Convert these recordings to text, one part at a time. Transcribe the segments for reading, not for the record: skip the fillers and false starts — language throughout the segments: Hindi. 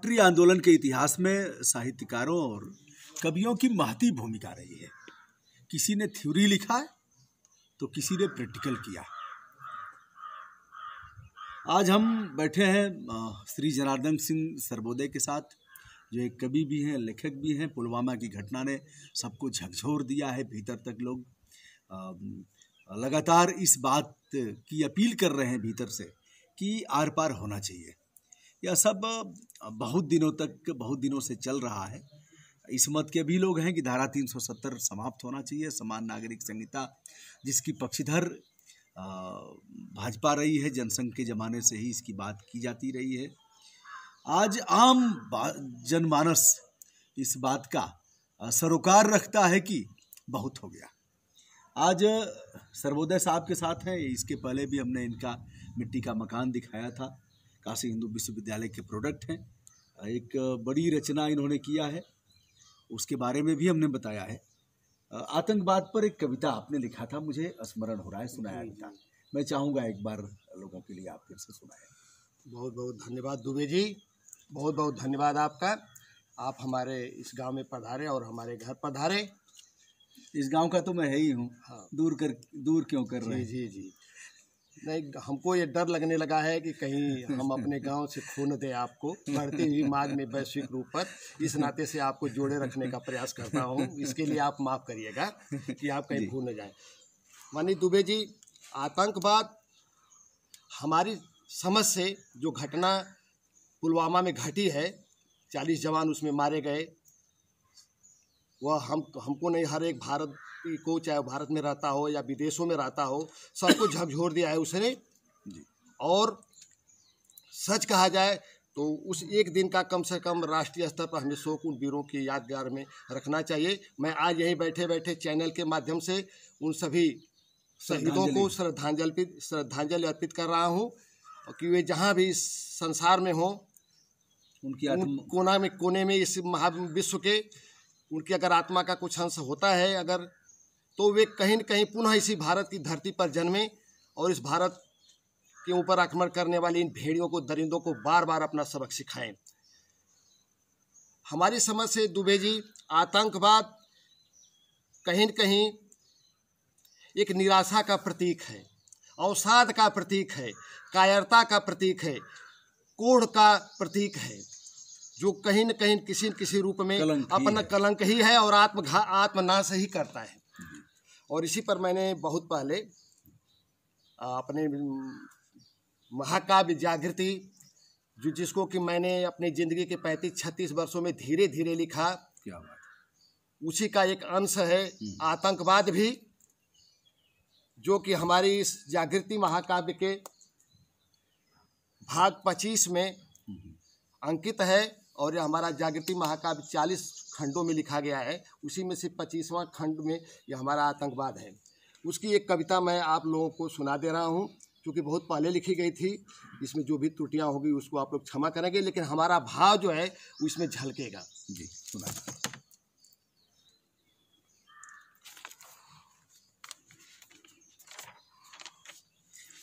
राष्ट्रीय आंदोलन के इतिहास में साहित्यकारों और कवियों की महती भूमिका रही है। किसी ने थ्योरी लिखा है तो किसी ने प्रैक्टिकल किया। आज हम बैठे हैं श्री जनार्दन सिंह सर्वोदय के साथ, जो एक कवि भी हैं, लेखक भी हैं। पुलवामा की घटना ने सबको झकझोर दिया है भीतर तक। लोग लगातार इस बात की अपील कर रहे हैं भीतर से कि आर पार होना चाहिए। यह सब बहुत दिनों से चल रहा है। इस मत के भी लोग हैं कि धारा 370 समाप्त होना चाहिए, समान नागरिक संहिता, जिसकी पक्षधर भाजपा रही है। जनसंघ के ज़माने से ही इसकी बात की जाती रही है। आज आम जनमानस इस बात का सरोकार रखता है कि बहुत हो गया। आज सर्वोदय साहब के साथ हैं। इसके पहले भी हमने इनका मिट्टी का मकान दिखाया था। काशी हिंदू विश्वविद्यालय के प्रोडक्ट हैं। एक बड़ी रचना इन्होंने किया है, उसके बारे में भी हमने बताया है। आतंकवाद पर एक कविता आपने लिखा था, मुझे स्मरण हो रहा है, सुनाया भी था। मैं चाहूँगा एक बार लोगों के लिए आप फिर से सुनाएं। बहुत बहुत धन्यवाद दुबे जी, बहुत बहुत धन्यवाद आपका। आप हमारे इस गांव में पधारे और हमारे घर पधारे। इस गांव का तो मैं है ही हूँ। हाँ, दूर क्यों कर रहे हैं? जी जी। नहीं, हमको ये डर लगने लगा है कि कहीं हम अपने गांव से खो न दें आपको बढ़ती हुई मांग में वैश्विक रूप पर। इस नाते से आपको जोड़े रखने का प्रयास करता हूं। इसके लिए आप माफ़ करिएगा कि आप कहीं भूल न जाएं। माननीय दुबे जी, आतंकवाद हमारी समझ से जो घटना पुलवामा में घटी है, 40 जवान उसमें मारे गए, वह हमको नहीं, हर एक भारत को, चाहे भारत में रहता हो या विदेशों में रहता हो, सबको झकझोर दिया है उसने। और सच कहा जाए तो उस एक दिन का कम से कम राष्ट्रीय स्तर पर हमें शोक उन वीरों की यादगार में रखना चाहिए। मैं आज यहीं बैठे बैठे चैनल के माध्यम से उन सभी शहीदों को श्रद्धांजलि अर्पित कर रहा हूँ कि वे जहाँ भी इस संसार में हों, उन कोने में इस महाविश्व के, उनकी अगर आत्मा का कुछ अंश होता है अगर, तो वे कहीं न कहीं पुनः इसी भारत की धरती पर जन्में और इस भारत के ऊपर आक्रमण करने वाली इन भेड़ियों को, दरिंदों को बार बार अपना सबक सिखाएं। हमारी समझ से दुबे जी, आतंकवाद कहीं न कहीं एक निराशा का प्रतीक है, अवसाद का प्रतीक है, कायरता का प्रतीक है, कोढ़ का प्रतीक है, जो कहीं न कहीं किसी न किसी रूप में अपना कलंक ही है और आत्मनाश ही करता है। और इसी पर मैंने बहुत पहले अपने महाकाव्य जागृति, जिसको कि मैंने अपनी ज़िंदगी के 35-36 वर्षों में धीरे धीरे लिखा, क्या बात, उसी का एक अंश है आतंकवाद भी, जो कि हमारी इस जागृति महाकाव्य के भाग 25 में अंकित है। और यह हमारा जागृति महाकाव्य 40 खंडों में लिखा गया है। उसी में से 25वां खंड में यह हमारा आतंकवाद है। उसकी एक कविता मैं आप लोगों को सुना दे रहा हूँ, क्योंकि बहुत पहले लिखी गई थी। इसमें जो भी त्रुटियाँ होगी उसको आप लोग क्षमा करेंगे, लेकिन हमारा भाव जो है वो इसमें झलकेगा। जी सुना।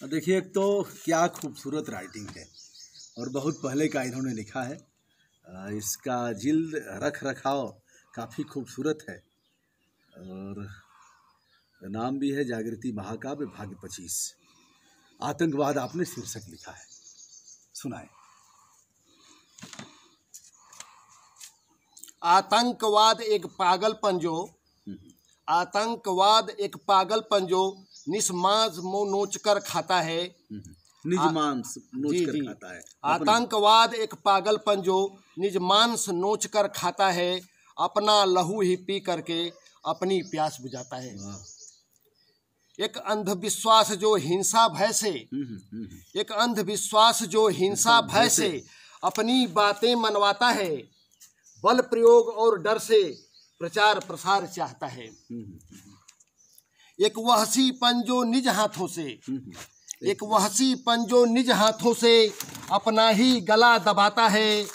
देखिए, एक तो क्या खूबसूरत राइटिंग है और बहुत पहले का इन्होंने लिखा है। इसका जिल्द रख रखाव काफ़ी खूबसूरत है और नाम भी है जागृति महाकाव्य भाग 25। आतंकवाद आपने शीर्षक लिखा है, सुनाए। आतंकवाद एक पागलपन जो निस्मांस नोच कर खाता है। निज मांस नोच कर खाता है। आतंकवाद एक पागलपन जो निज मांस नोच कर खाता है, अपना लहू ही पी करके अपनी प्यास बुझाता है। एक अंधविश्वास जो हिंसा भय से अपनी बातें मनवाता है, बल प्रयोग और डर से प्रचार प्रसार चाहता है। एक वहशीपन जो निज हाथों से अपना ही गला दबाता है,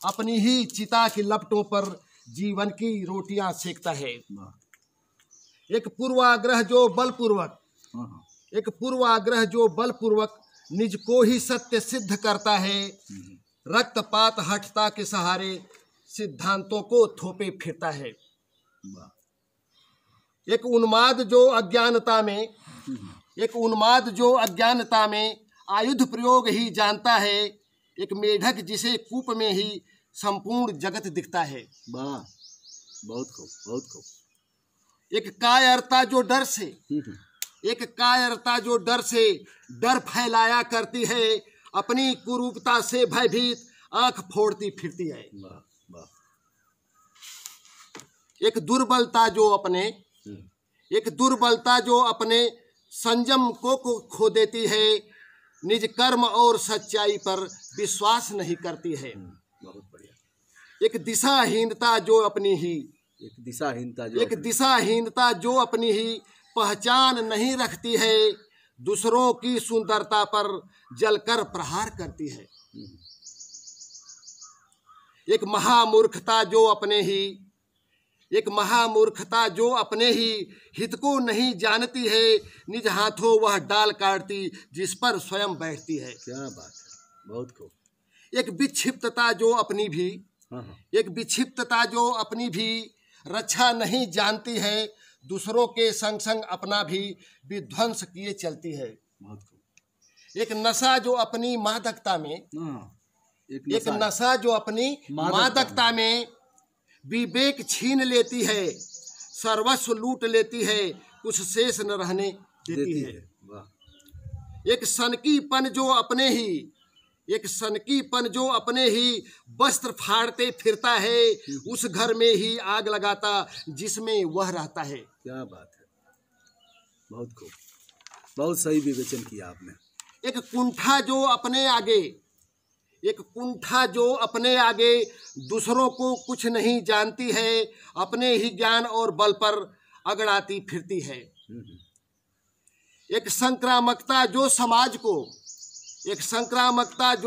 अपनी ही चिता की लपटों पर जीवन की रोटियां सेकता है। एक पूर्वाग्रह जो बलपूर्वक निज को ही सत्य सिद्ध करता है, रक्तपात हठता के सहारे सिद्धांतों को थोपे फिरता है। एक उन्माद जो अज्ञानता में आयुध प्रयोग ही जानता है, एक मेढक जिसे कूप में ही संपूर्ण जगत दिखता है। वाह, बहुत खूब, बहुत खूब। एक कायरता जो डर से डर फैलाया करती है, अपनी कुरूपता से भयभीत आंख फोड़ती फिरती है। वाह, वाह। एक दुर्बलता जो अपने संयम को खो देती है, निज कर्म और सच्चाई पर विश्वास नहीं करती है। बहुत बढ़िया। एक दिशाहीनता जो अपनी ही पहचान नहीं रखती है, दूसरों की सुंदरता पर जलकर प्रहार करती है। एक महामूर्खता जो अपने ही हित को नहीं जानती है, निज हाथों वह डाल काटती जिस पर स्वयं बैठती है। क्या बात है, बहुत खूब। एक विक्षिप्तता जो अपनी भी रक्षा नहीं जानती है, दूसरों के संग संग अपना भी विध्वंस किए चलती है। बहुत खूब। एक नशा जो अपनी मादकता में विवेक छीन लेती है, सर्वस्व लूट लेती है, कुछ शेष न रहने देती है। एक सनकीपन जो अपने ही वस्त्र फाड़ते फिरता है, उस घर में ही आग लगाता जिसमें वह रहता है। क्या बात है, बहुत खूब, बहुत सही विवेचन किया आपने। एक कुंठा जो अपने आगे दूसरों को कुछ नहीं जानती है, अपने ही ज्ञान और बल पर अगड़ाती फिरती है। एक संक्रामकता जो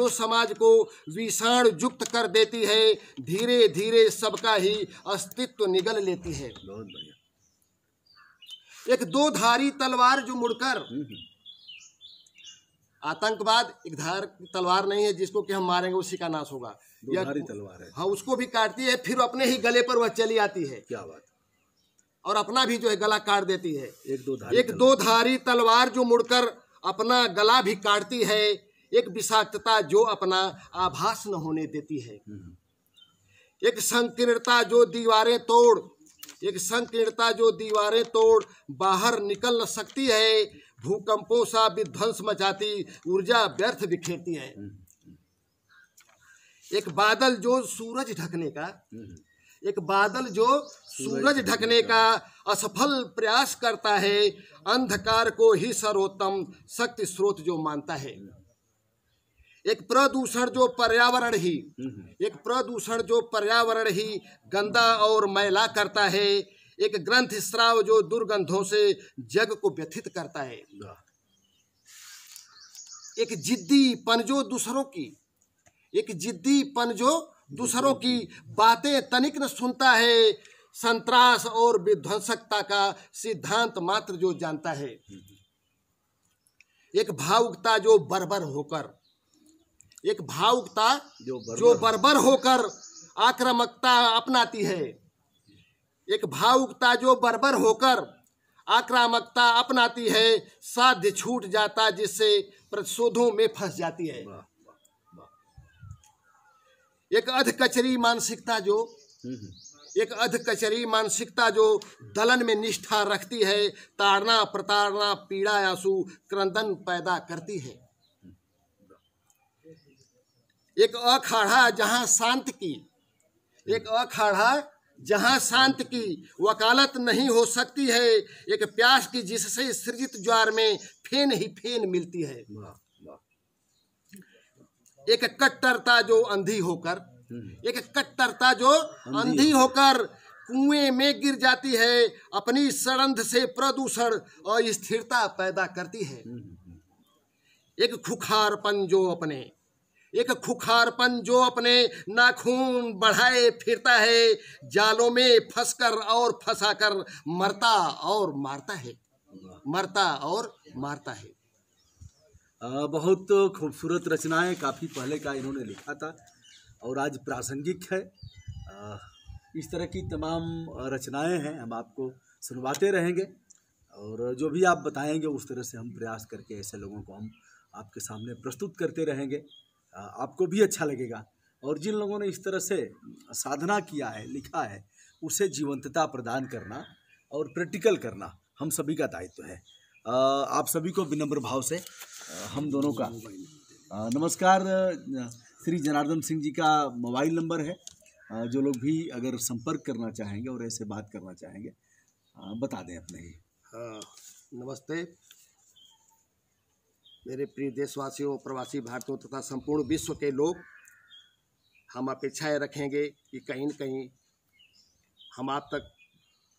समाज को विषाणु युक्त कर देती है, धीरे धीरे सबका ही अस्तित्व निगल लेती है। बहुत बढ़िया। एक दो धारी तलवार जो मुड़कर, आतंकवाद एक धार तलवार नहीं है जिसको कि हम मारेंगे उसी का नाश होगा, दो धारी तलवार है। हाँ, उसको भी काटती है, फिर अपने ही गले पर वह चली आती है। क्या बात, और अपना भी जो है गला काट देती है। एक दो धारी तलवार जो मुड़कर अपना गला भी काटती है, एक विषाक्तता जो अपना आभास न होने देती है। एक संकीर्णता जो दीवारें तोड़ बाहर निकल न सकती है, भूकंपों सा विध्वंस मचाती ऊर्जा व्यर्थ बिखेरती है। एक बादल जो सूरज ढकने का असफल प्रयास करता है, अंधकार को ही सर्वोत्तम शक्ति स्रोत जो मानता है। एक प्रदूषण जो पर्यावरण ही गंदा और मैला करता है, एक ग्रंथ स्राव जो दुर्गंधों से जग को व्यथित करता है। एक जिद्दीपन जो दूसरों की बातें तनिक न सुनता है, संत्रास और विध्वंसकता का सिद्धांत मात्र जो जानता है। एक भावुकता जो बर्बर होकर आक्रामकता अपनाती है। एक भावुकता जो बर्बर होकर आक्रामकता अपनाती है, साध्य छूट जाता जिससे प्रतिशोधों में फंस जाती है। एक अधकचरी मानसिकता जो दलन में निष्ठा रखती है, ताड़ना प्रताड़ना पीड़ा आंसू क्रंदन पैदा करती है। एक अखाड़ा जहाँ शांत की वकालत नहीं हो सकती है, एक प्यास की जिससे सृजित ज्वार में फेन ही फेन मिलती है। एक कट्टरता जो अंधी होकर कुएं में गिर जाती है, अपनी सड़ंध से प्रदूषण और स्थिरता पैदा करती है। एक खुखारपन जो अपने नाखून बढ़ाए फिरता है, जालों में फंसकर और फंसाकर मरता और मारता है। बहुत खूबसूरत रचनाएं काफ़ी पहले का इन्होंने लिखा था। और आज प्रासंगिक है। इस तरह की तमाम रचनाएं हैं, हम आपको सुनवाते रहेंगे और जो भी आप बताएंगे उस तरह से हम प्रयास करके ऐसे लोगों को हम आपके सामने प्रस्तुत करते रहेंगे। आपको भी अच्छा लगेगा और जिन लोगों ने इस तरह से साधना किया है, लिखा है, उसे जीवंतता प्रदान करना और प्रैक्टिकल करना हम सभी का दायित्व है। आप सभी को विनम्र भाव से हम दोनों का नमस्कार। श्री जनार्दन सिंह जी का मोबाइल नंबर है, जो लोग भी अगर संपर्क करना चाहेंगे और ऐसे बात करना चाहेंगे बता दें अपने ही। नमस्ते मेरे प्रिय देशवासियों, प्रवासी भारतीयों तथा संपूर्ण विश्व के लोग, हम अपेक्षाएं रखेंगे कि कहीं न कहीं हम आप तक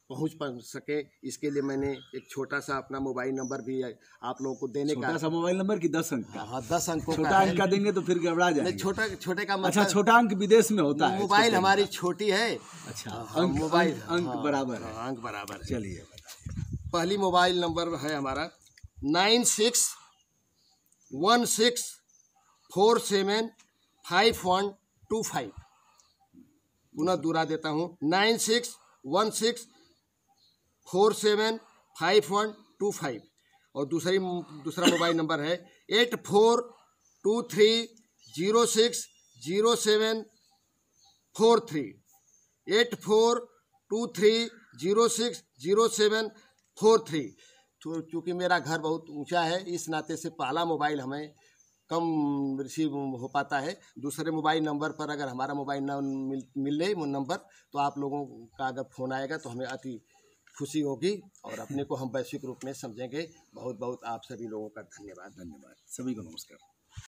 पहुंच सके। इसके लिए मैंने एक छोटा सा अपना मोबाइल नंबर भी आप लोगों को देने का। छोटा सा मोबाइल नंबर की 10 अंक का? हाँ, 10 अंकों छोटा अंक का देंगे तो फिर गड़बड़ा जाएगा। छोटे का मतलब। अच्छा, छोटा अंक विदेश में होता है। मोबाइल हमारी छोटी है। अच्छा, मोबाइल अंक बराबर है। अंक बराबर है। चलिए, पहली मोबाइल नंबर है हमारा 9616475125। पुनः दोहरा देता हूँ, 9616475125। और दूसरा मोबाइल नंबर है 8423060743। 8423060743। तो चूँकि मेरा घर बहुत ऊंचा है, इस नाते से पहला मोबाइल हमें कम रिसीव हो पाता है। दूसरे मोबाइल नंबर पर अगर हमारा मोबाइल मिले नंबर, तो आप लोगों का अगर फ़ोन आएगा तो हमें अति खुशी होगी और अपने को हम वैश्विक रूप में समझेंगे। बहुत बहुत आप सभी लोगों का धन्यवाद। सभी को नमस्कार।